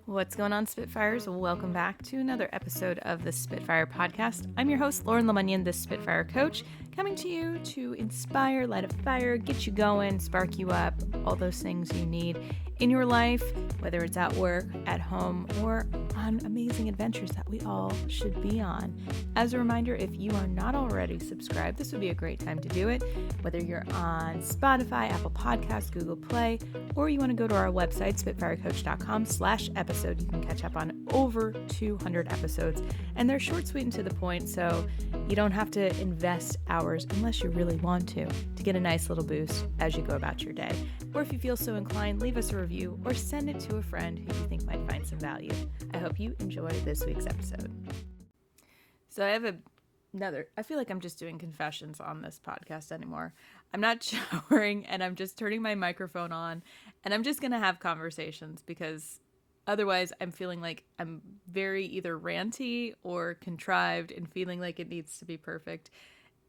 What's going on, Spitfires? Welcome back to another episode of the Spitfire Podcast. I'm your host, Lauren Lemunyon, the Spitfire Coach, coming to you to inspire, light a fire, get you going, spark you up, all those things you need in your life, whether it's at work, at home, or on amazing adventures that we all should be on. As a reminder, if you are not already subscribed, this would be a great time to do it. Whether you're on Spotify, Apple Podcasts, Google Play, or you want to go to our website, spitfirecoach.com/episode, you can catch up on over 200 episodes. And they're short, sweet, and to the point, so you don't have to invest hours unless you really want to get a nice little boost as you go about your day. Or if you feel so inclined, leave us a review or send it to a friend who you think might find some value. I hope you enjoy this week's episode. So I have I feel like I'm just doing confessions on this podcast anymore. I'm not showering and I'm just turning my microphone on and I'm just going to have conversations because otherwise I'm feeling like I'm very either ranty or contrived and feeling like it needs to be perfect.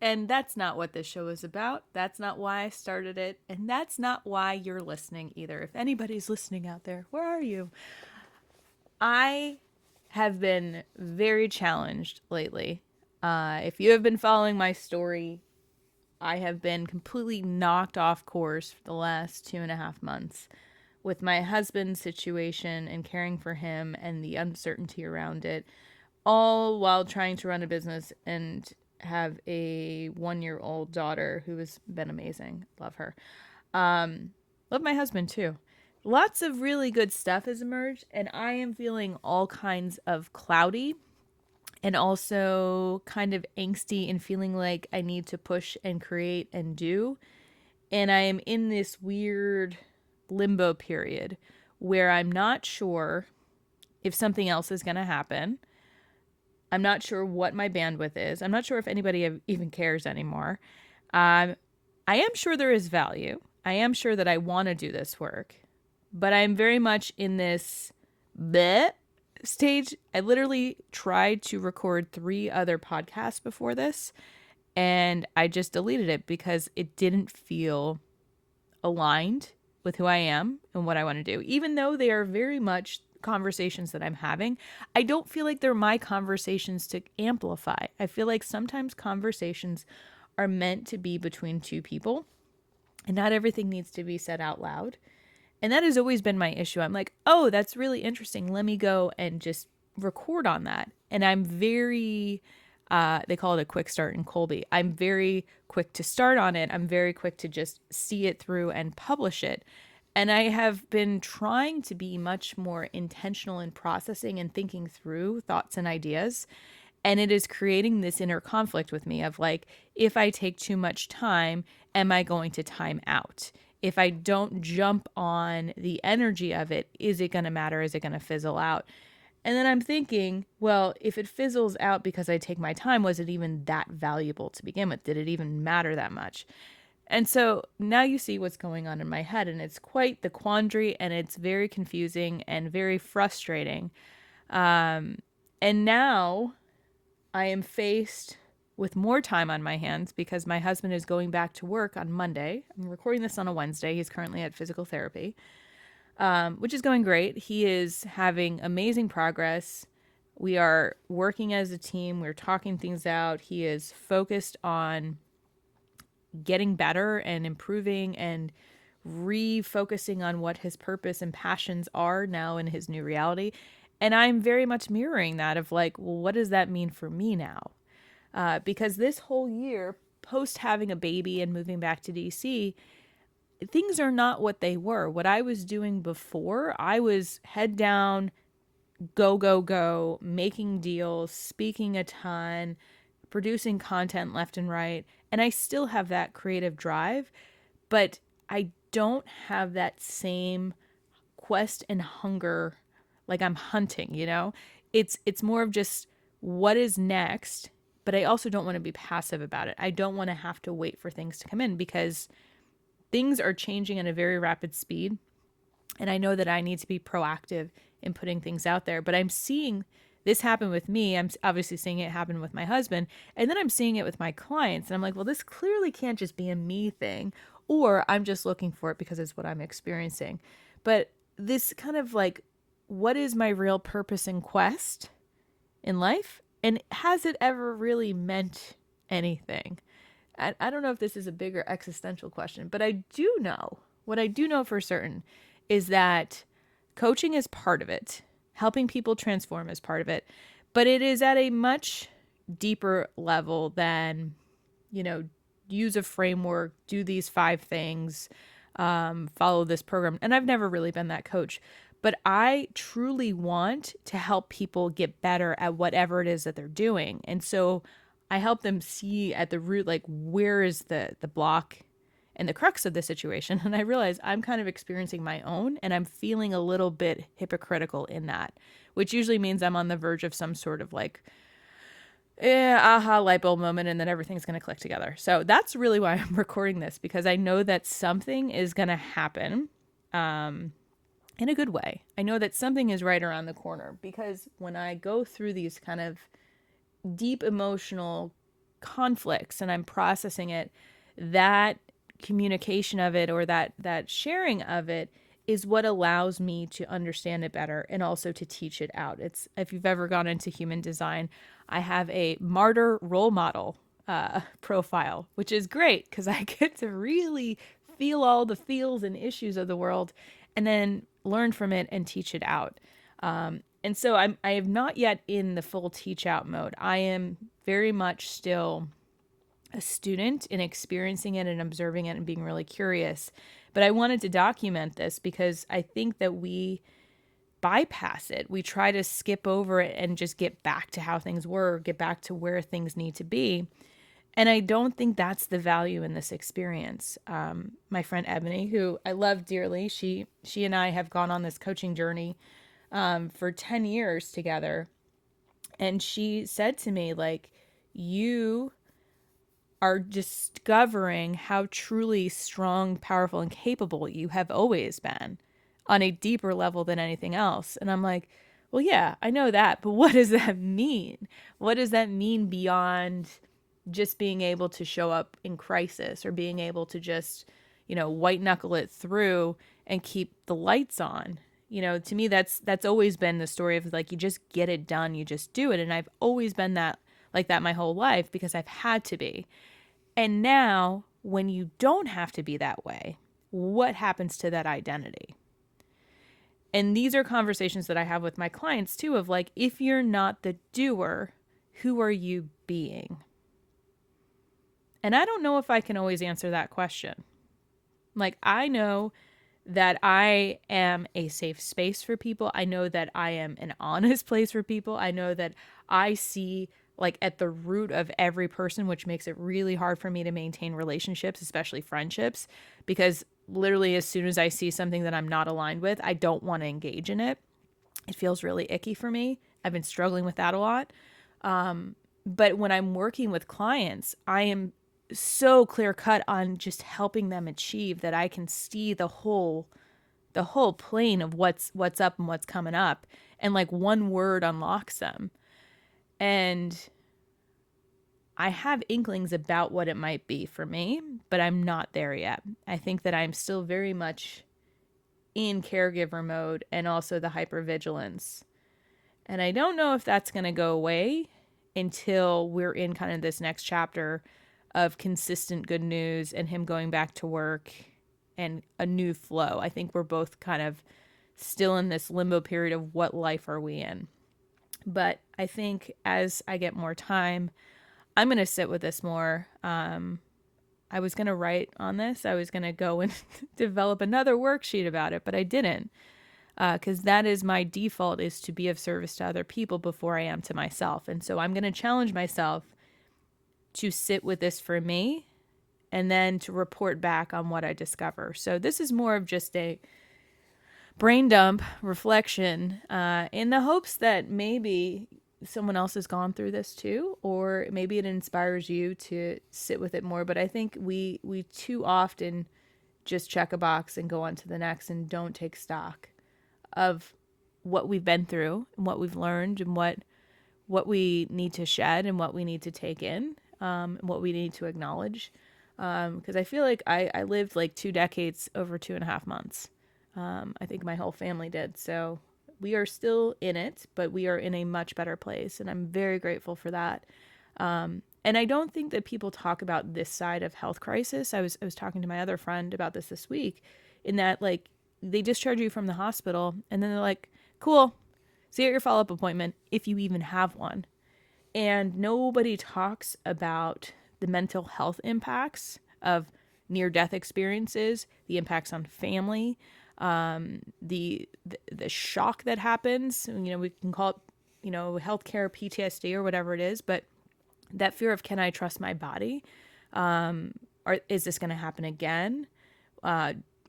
And that's not what this show is about. That's not why I started it. And that's not why you're listening either. If anybody's listening out there, where are you? I have been very challenged lately. If you have been following my story, I have been completely knocked off course for the last 2.5 months with my husband's situation and caring for him and the uncertainty around it, all while trying to run a business and have a 1-year-old daughter who has been amazing. Love her. Love my husband too. Lots of really good stuff has emerged and I am feeling all kinds of cloudy and also kind of angsty and feeling like I need to push and create and do. And I am in this weird limbo period where I'm not sure if something else is going to happen. I'm not sure what my bandwidth is. I'm not sure if anybody even cares anymore. I am sure there is value. I am sure that I want to do this work. But I'm very much in this bleh stage. I literally tried to record 3 other podcasts before this. And I just deleted it because it didn't feel aligned with who I am and what I want to do. Even though they are very much conversations that I'm having, I don't feel like they're my conversations to amplify. I feel like sometimes conversations are meant to be between 2 people and not everything needs to be said out loud. And that has always been my issue. I'm like, oh, that's really interesting. Let me go and just record on that. And I'm very, they call it a quick start in Colby. I'm very quick to start on it. I'm very quick to just see it through and publish it. And I have been trying to be much more intentional in processing and thinking through thoughts and ideas. And it is creating this inner conflict with me of like, if I take too much time, am I going to time out? If I don't jump on the energy of it, is it going to matter? Is it going to fizzle out? And then I'm thinking, well, if it fizzles out because I take my time, was it even that valuable to begin with? Did it even matter that much? And so now you see what's going on in my head, and it's quite the quandary, and it's very confusing and very frustrating. And now I am faced with more time on my hands because my husband is going back to work on Monday. I'm recording this on a Wednesday. He's currently at physical therapy, which is going great. He is having amazing progress. We are working as a team. We're talking things out. He is focused on getting better and improving and refocusing on what his purpose and passions are now in his new reality. And I'm very much mirroring that of like, well, what does that mean for me now? Because this whole year, post having a baby and moving back to DC, things are not what they were. What I was doing before, I was head down, go, go, go, making deals, speaking a ton, producing content left and right. And I still have that creative drive, but I don't have that same quest and hunger like I'm hunting, you know? It's more of just what is next, but I also don't want to be passive about it. I don't want to have to wait for things to come in because things are changing at a very rapid speed. And I know that I need to be proactive in putting things out there, but I'm seeing this happen with me. I'm obviously seeing it happen with my husband, and then I'm seeing it with my clients. And I'm like, well, this clearly can't just be a me thing, or I'm just looking for it because it's what I'm experiencing. But this kind of like what is my real purpose and quest in life? And has it ever really meant anything? I don't know if this is a bigger existential question, but I do know, what I do know for certain is that coaching is part of it. Helping people transform is part of it. But it is at a much deeper level than, use a framework, do these 5 things, follow this program. And I've never really been that coach. But I truly want to help people get better at whatever it is that they're doing. And so I help them see at the root, like, where is the block and the crux of the situation. And I realize I'm kind of experiencing my own, and I'm feeling a little bit hypocritical in that, which usually means I'm on the verge of some sort of like, aha light bulb moment, and then everything's going to click together. So that's really why I'm recording this, because I know that something is going to happen. In a good way. I know that something is right around the corner, because when I go through these kind of deep emotional conflicts and I'm processing it, that communication of it, or that sharing of it, is what allows me to understand it better and also to teach it out. It's, if you've ever gone into human design, I have a martyr role model profile, which is great because I get to really feel all the feels and issues of the world and then learn from it and teach it out. And so I am not yet in the full teach out mode. I am very much still a student in experiencing it and observing it and being really curious. But I wanted to document this because I think that we bypass it. We try to skip over it and just get back to how things were, get back to where things need to be. And I don't think that's the value in this experience. My friend Ebony, who I love dearly, she and I have gone on this coaching journey for 10 years together. And she said to me, like, you are discovering how truly strong, powerful, and capable you have always been on a deeper level than anything else. And I'm like, well, yeah, I know that, but what does that mean? What does that mean beyond just being able to show up in crisis, or being able to just, white knuckle it through and keep the lights on? To me, that's always been the story of, like, you just get it done, you just do it. And I've always been like that my whole life, because I've had to be. And now, when you don't have to be that way, what happens to that identity? And these are conversations that I have with my clients too, of like, if you're not the doer, who are you being? And I don't know if I can always answer that question. Like, I know that I am a safe space for people. I know that I am an honest place for people. I know that I see, like, at the root of every person, which makes it really hard for me to maintain relationships, especially friendships, because literally as soon as I see something that I'm not aligned with, I don't want to engage in it. It feels really icky for me. I've been struggling with that a lot. But when I'm working with clients, I am so clear cut on just helping them achieve that I can see the whole plane of what's up and what's coming up. And like one word unlocks them. And I have inklings about what it might be for me, but I'm not there yet. I think that I'm still very much in caregiver mode and also the hypervigilance. And I don't know if that's going to go away until we're in kind of this next chapter of consistent good news and him going back to work and a new flow. I think we're both kind of still in this limbo period of what life are we in. But I think as I get more time, I'm going to sit with this more. I was going to write on this. I was going to go and develop another worksheet about it, but I didn't. Because that is my default, is to be of service to other people before I am to myself. And so I'm going to challenge myself to sit with this for me and then to report back on what I discover. So this is more of just a brain dump reflection in the hopes that maybe someone else has gone through this too, or maybe it inspires you to sit with it more. But I think we too often just check a box and go on to the next and don't take stock of what we've been through and what we've learned and what we need to shed and what we need to take in, and what we need to acknowledge. Because I feel like I lived like 2 decades over 2.5 months. I think my whole family did. So we are still in it, but we are in a much better place. And I'm very grateful for that. And I don't think that people talk about this side of health crisis. I was talking to my other friend about this week, in that, like, they discharge you from the hospital and then they're like, cool, see you at your follow-up appointment, if you even have one. And nobody talks about the mental health impacts of near-death experiences, the impacts on family, the shock that happens. We can call it, healthcare PTSD or whatever it is, but that fear of, can I trust my body? Is this going to happen again?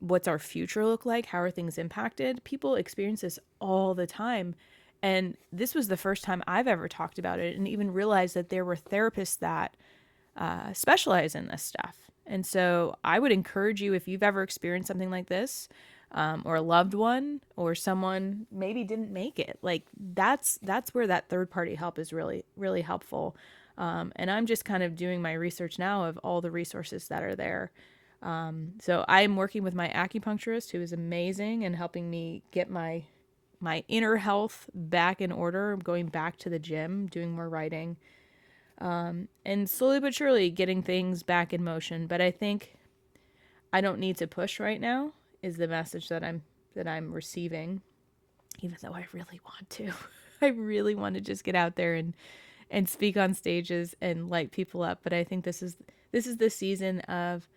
What's our future look like? How are things impacted? People experience this all the time. And this was the first time I've ever talked about it and even realized that there were therapists that specialize in this stuff. And so I would encourage you, if you've ever experienced something like this, or a loved one or someone maybe didn't make it, like that's where that third party help is really, really helpful. And I'm just kind of doing my research now of all the resources that are there. So I'm working with my acupuncturist, who is amazing and helping me get my inner health back in order. I'm going back to the gym, doing more writing, and slowly but surely getting things back in motion. But I think I don't need to push right now, is the message that I'm receiving, even though I really want to. I really want to just get out there and speak on stages and light people up. But I think this is the season of,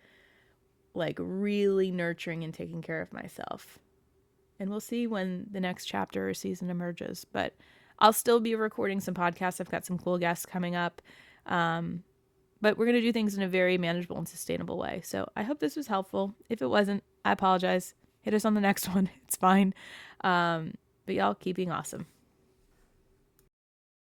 like, really nurturing and taking care of myself. And we'll see when the next chapter or season emerges. But I'll still be recording some podcasts. I've got some cool guests coming up. But we're going to do things in a very manageable and sustainable way. So I hope this was helpful. If it wasn't, I apologize. Hit us on the next one. It's fine. But y'all keep being awesome.